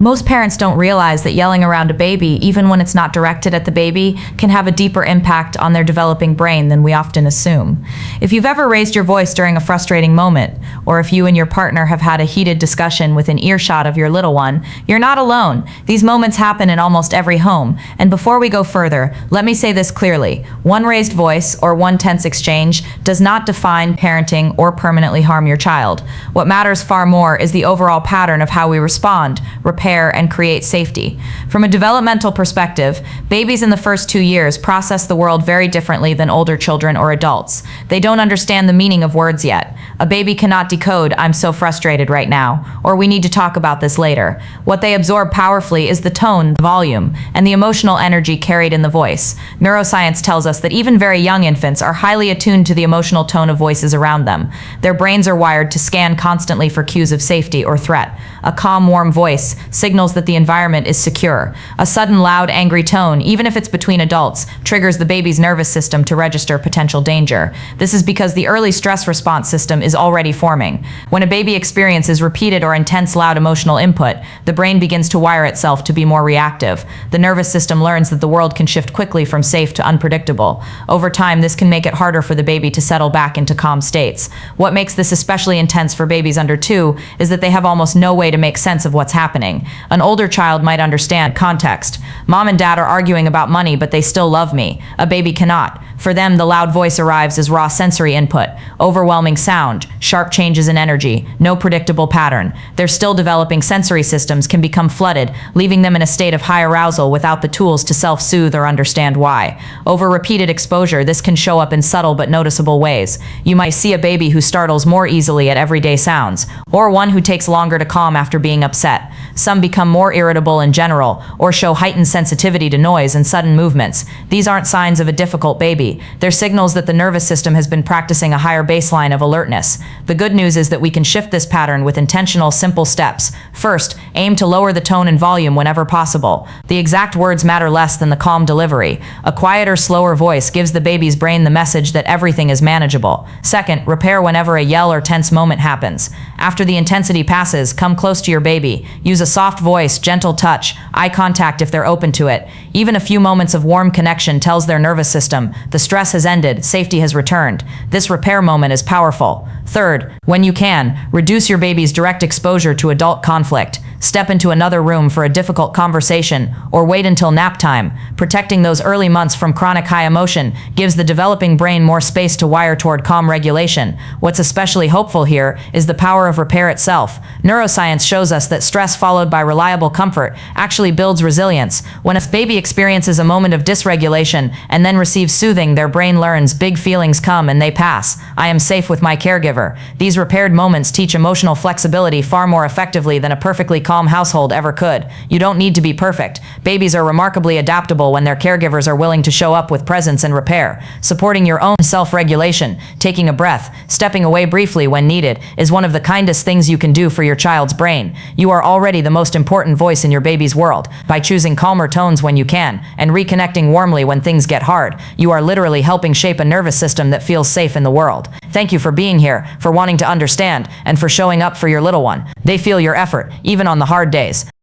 Most parents don't realize that yelling around a baby, even when it's not directed at the baby, can have a deeper impact on their developing brain than we often assume. If you've ever raised your voice during a frustrating moment, or if you and your partner have had a heated discussion within earshot of your little one, you're not alone. These moments happen in almost every home. And before we go further, let me say this clearly. One raised voice or one tense exchange does not define parenting or permanently harm your child. What matters far more is the overall pattern of how we respond, repair, and create safety. From a developmental perspective, babies in the first 2 years process the world very differently than older children or adults. They don't understand the meaning of words yet. A baby cannot decode, "I'm so frustrated right now," or "we need to talk about this later." What they absorb powerfully is the tone, the volume, and the emotional energy carried in the voice. Neuroscience tells us that even very young infants are highly attuned to the emotional tone of voices around them. Their brains are wired to scan constantly for cues of safety or threat. A calm, warm voice signals that the environment is secure. A sudden, loud, angry tone, even if it's between adults, triggers the baby's nervous system to register potential danger. This is because the early stress response system is already forming. When a baby experiences repeated or intense loud emotional input, the brain begins to wire itself to be more reactive. The nervous system learns that the world can shift quickly from safe to unpredictable. Over time, this can make it harder for the baby to settle back into calm states. What makes this especially intense for babies under 2 is that they have almost no way to make sense of what's happening. An older child might understand context. Mom and dad are arguing about money, but they still love me. A baby cannot. For them, the loud voice arrives as raw sensory input, overwhelming sound, sharp changes in energy, no predictable pattern. Their still developing sensory systems can become flooded, leaving them in a state of high arousal without the tools to self-soothe or understand why. Over repeated exposure, this can show up in subtle but noticeable ways. You might see a baby who startles more easily at everyday sounds, or one who takes longer to calm after being upset. Some become more irritable in general, or show heightened sensitivity to noise and sudden movements. These aren't signs of a difficult baby. They're signals that the nervous system has been practicing a higher baseline of alertness. The good news is that we can shift this pattern with intentional, simple steps. First, aim to lower the tone and volume whenever possible. The exact words matter less than the calm delivery. A quieter, slower voice gives the baby's brain the message that everything is manageable. Second, repair whenever a yell or tense moment happens. After the intensity passes, come close to your baby. Use a soft voice, gentle touch, eye contact if they're open to it. Even a few moments of warm connection tells their nervous system, the stress has ended, safety has returned. This repair moment is powerful. Third, when you can, reduce your baby's direct exposure to adult conflict. Step into another room for a difficult conversation, or wait until nap time. Protecting those early months from chronic high emotion gives the developing brain more space to wire toward calm regulation. What's especially hopeful here is the power of repair itself. Neuroscience shows us that stress followed by reliable comfort actually builds resilience. When a baby experiences a moment of dysregulation and then receives soothing, their brain learns big feelings come and they pass. I am safe with my caregiver. These repaired moments teach emotional flexibility far more effectively than a perfectly calm household ever could. You don't need to be perfect. Babies are remarkably adaptable when their caregivers are willing to show up with presence and repair. Supporting your own self-regulation, taking a breath, stepping away briefly when needed, is one of the kindest things you can do for your child's brain. You are already the most important voice in your baby's world. By choosing calmer tones when you can, and reconnecting warmly when things get hard, you are literally helping shape a nervous system that feels safe in the world. Thank you for being here, for wanting to understand, and for showing up for your little one. They feel your effort, even on the hard days.